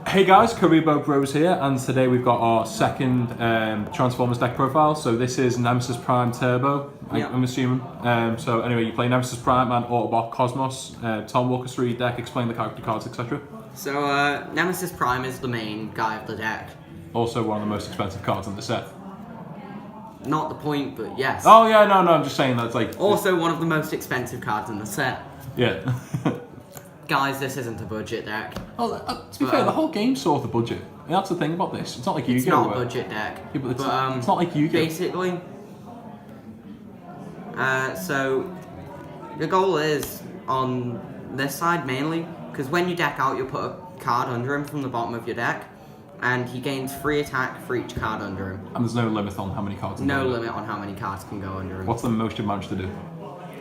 Hey guys, Karibo Bros here, and today we've got our second Transformers deck profile. So this is Nemesis Prime Turbo, I'm assuming. So anyway, you play Nemesis Prime and Autobot Cosmos. Tom, walk us through your deck, explain the character cards, etc. So Nemesis Prime is the main guy of the deck. Also one of the most expensive cards in the set. Not the point, but yes. Oh yeah, no, I'm just saying that's like... Also one of the most expensive cards in the set. Yeah. Guys, this isn't a budget deck. Well, to be fair, the whole game's sort of budget. And that's the thing about this. It's not like Yu-Gi-Oh! It's not a budget deck. Yeah, but it's not like Yu-Gi-Oh! Basically, so the goal is on this side mainly, because when you deck out, you'll put a card under him from the bottom of your deck, and he gains free attack for each card under him. And there's no limit on how many cards No limit on how many cards can go under him. What's the most you've managed to do?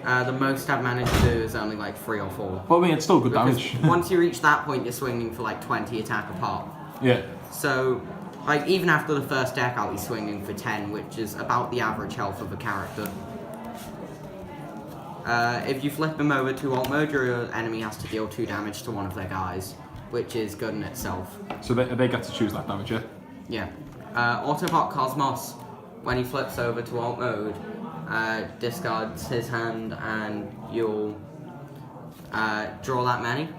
The most I've managed to do is only like 3 or 4. But I mean, it's still good damage. Once you reach that point, you're swinging for like 20 attack a pop. Yeah. So, like, even after the first deck out, he's swinging for 10, which is about the average health of a character. If you flip him over to alt mode, your enemy has to deal 2 damage to one of their guys, which is good in itself. So they get to choose that damage, yeah? Yeah. Autobot Cosmos, when he flips over to alt mode, discards his hand and you'll draw that many.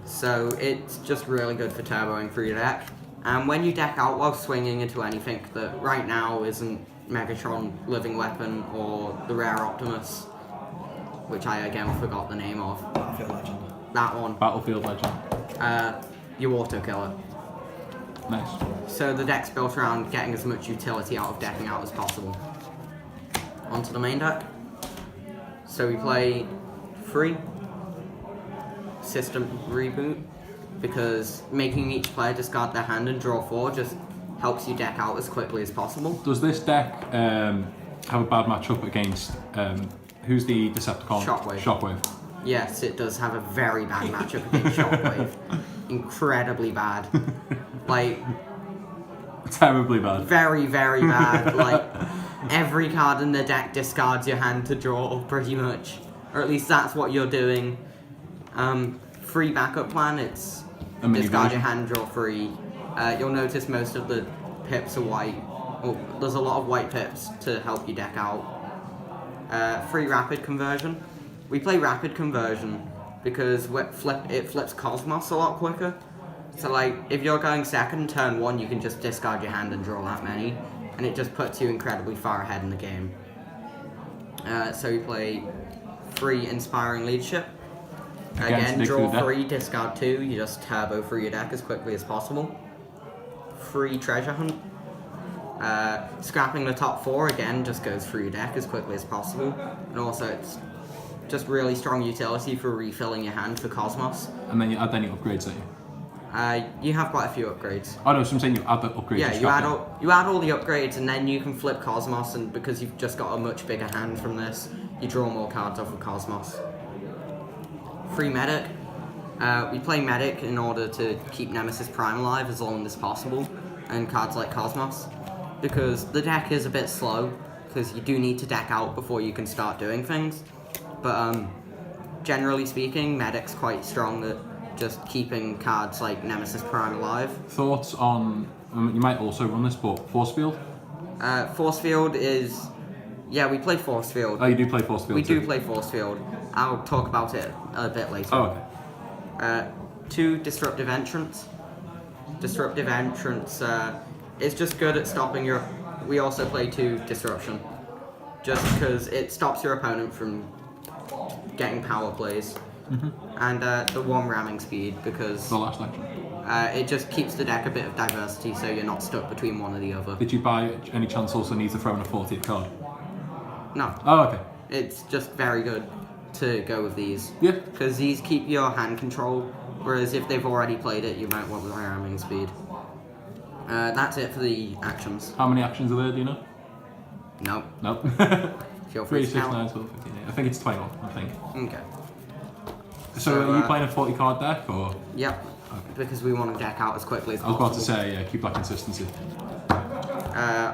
So it's just really good for turboing through your deck. And when you deck out while swinging into anything that right now isn't Megatron, Living Weapon, or the Rare Optimus, which I again forgot the name of. Battlefield Legend. That one. Battlefield Legend. You auto kill it. Nice. So the deck's built around getting as much utility out of decking out as possible. Onto the main deck. So we play 3 System Reboot, because making each player discard their hand and draw 4 just helps you deck out as quickly as possible. Does this deck have a bad matchup against who's the Decepticon? Shockwave. Yes, it does have a very bad matchup against Shockwave. Incredibly bad. Like, terribly bad. Very, very bad. Like, every card in the deck discards your hand to draw, pretty much. Or at least that's what you're doing. Free backup plan, it's discard your hand, draw 3. You'll notice most of the pips are white. Oh, there's a lot of white pips to help you deck out. Free rapid conversion. We play rapid conversion because it flips Cosmos a lot quicker. So like, if you're going second, turn 1, you can just discard your hand and draw that many. And it just puts you incredibly far ahead in the game. So we play 3 Inspiring Leadership. Again, draw 3, discard 2, you just turbo through your deck as quickly as possible. 3 Treasure Hunt. Scrapping the top 4, again, just goes through your deck as quickly as possible. And also it's just really strong utility for refilling your hand for Cosmos. And then you add any upgrades, don't you? You have quite a few upgrades. Oh no, so I'm saying you add the upgrades. Yeah, you add all the upgrades, and then you can flip Cosmos, and because you've just got a much bigger hand from this, you draw more cards off of Cosmos. 3 Medic. We play Medic in order to keep Nemesis Prime alive as long as possible, and cards like Cosmos, because the deck is a bit slow, because you do need to deck out before you can start doing things. But generally speaking, Medic's quite strong at just keeping cards like Nemesis Prime alive. Thoughts on, you might also run this, but Force Field? Force Field is, yeah, we play Force Field. Oh, you do play Force Field We too. do play Force Field. I'll talk about it a bit later. Oh, okay. 2 Disruptive Entrance. Disruptive Entrance is just good at stopping your... We also play 2 Disruption, just because it stops your opponent from getting power plays. And the 1 Ramming Speed, because The last action. it just keeps the deck a bit of diversity, so you're not stuck between one or the other. Did you by any chance also need to throw in a 40th card? No. Oh, okay. It's just very good to go with these. Yeah. Because these keep your hand control, whereas if they've already played it, you might want the ramming speed. That's it for the actions. How many actions are there, do you know? Nope. Nope. Feel free 3, to 6, count. 9, 12, 15, 18. I think it's 21, I think. Okay. So are you playing a 40 card deck, or? Yep. Okay. Because we want to deck out as quickly as I was possible. about to say, yeah, keep that consistency.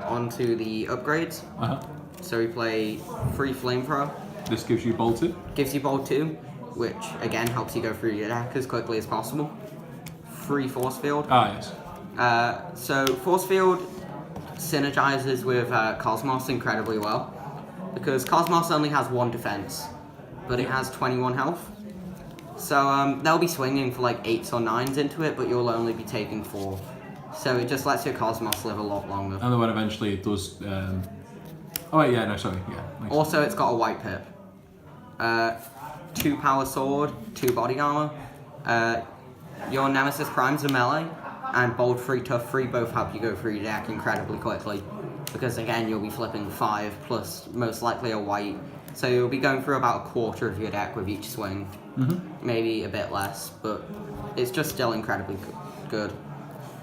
Onto the upgrades. So we play 3 Flamethrower. This gives you Bolt 2? Gives you Bolt 2, which again helps you go through your deck as quickly as possible. free force field. Ah, yes. So force field synergizes with Cosmos incredibly well, because Cosmos only has 1 defense, but it has 21 health. So they'll be swinging for like 8s or 9s into it, but you'll only be taking 4. So it just lets your Cosmos live a lot longer. And then when eventually it does... Oh wait, yeah, no, sorry, yeah. Nice. Also, it's got a white pip. 2 power sword, 2 body armor. Your Nemesis Primes are melee, and bold free, tough free both help you go through your deck incredibly quickly. Because again, you'll be flipping 5 plus most likely a white. So you'll be going through about a quarter of your deck with each swing. Maybe a bit less, but it's just still incredibly good.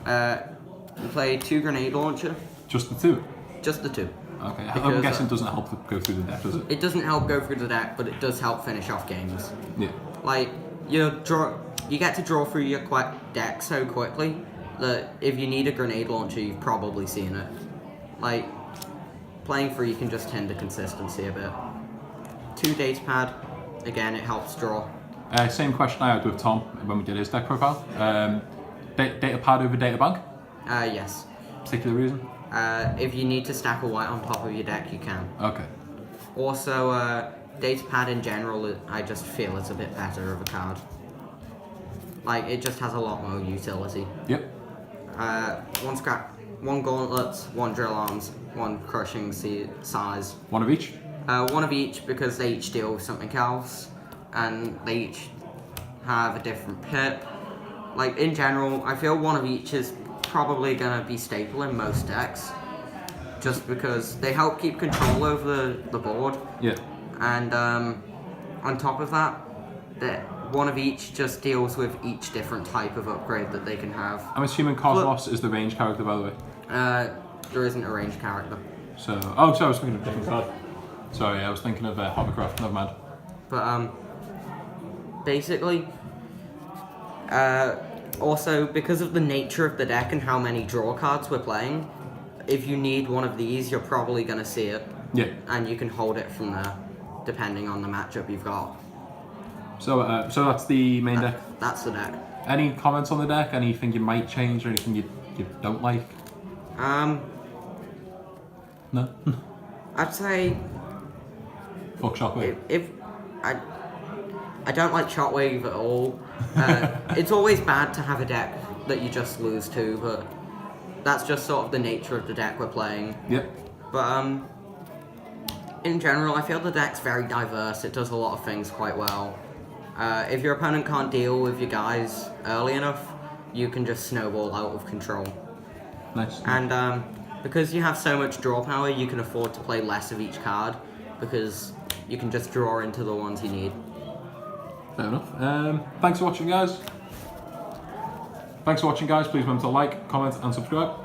You play 2 grenade launcher. Just the 2? Just the 2. Okay, Because, I'm guessing it doesn't help to go through the deck, does it? It doesn't help go through the deck, but it does help finish off games. Yeah. Like, you get to draw through your deck so quickly that if you need a grenade launcher, you've probably seen it. Like, playing free can just hinder consistency a bit. 2 data pad, again, it helps draw. Same question I had with Tom when we did his deck profile. Data pad over data bank? Yes. Particular reason? If you need to stack a white on top of your deck, you can. Okay. Also, data pad in general, I just feel it's a bit better of a card. Like, it just has a lot more utility. Yep. 1 scrap, 1 gauntlets, 1 drill arms, 1 crushing size. 1 of each? 1 of each, because they each deal with something else, and they each have a different pip. Like, in general, I feel 1 of each is probably going to be staple in most decks, just because they help keep control over the board. Yeah. And on top of that, 1 of each just deals with each different type of upgrade that they can have. I'm assuming Cosmos is the range character, by the way. There isn't a ranged character. So, oh, sorry, I was thinking of a different card. Sorry, I was thinking of Hovercraft, never mind. But, basically, also, because of the nature of the deck and how many draw cards we're playing, if you need 1 of these, you're probably going to see it. Yeah. And you can hold it from there, depending on the matchup you've got. So, so that's the main deck. That's the deck. Any comments on the deck? Anything you might change or anything you don't like? No? I'd say... Fuck Shockwave. If I don't like Shockwave at all. It's always bad to have a deck that you just lose to, but that's just sort of the nature of the deck we're playing. Yep. But in general, I feel the deck's very diverse. It does a lot of things quite well. If your opponent can't deal with your guys early enough, you can just snowball out of control. Nice. And because you have so much draw power, you can afford to play less of each card, because you can just draw into the ones you need. Fair enough. Thanks for watching, guys. Please remember to like, comment, and subscribe.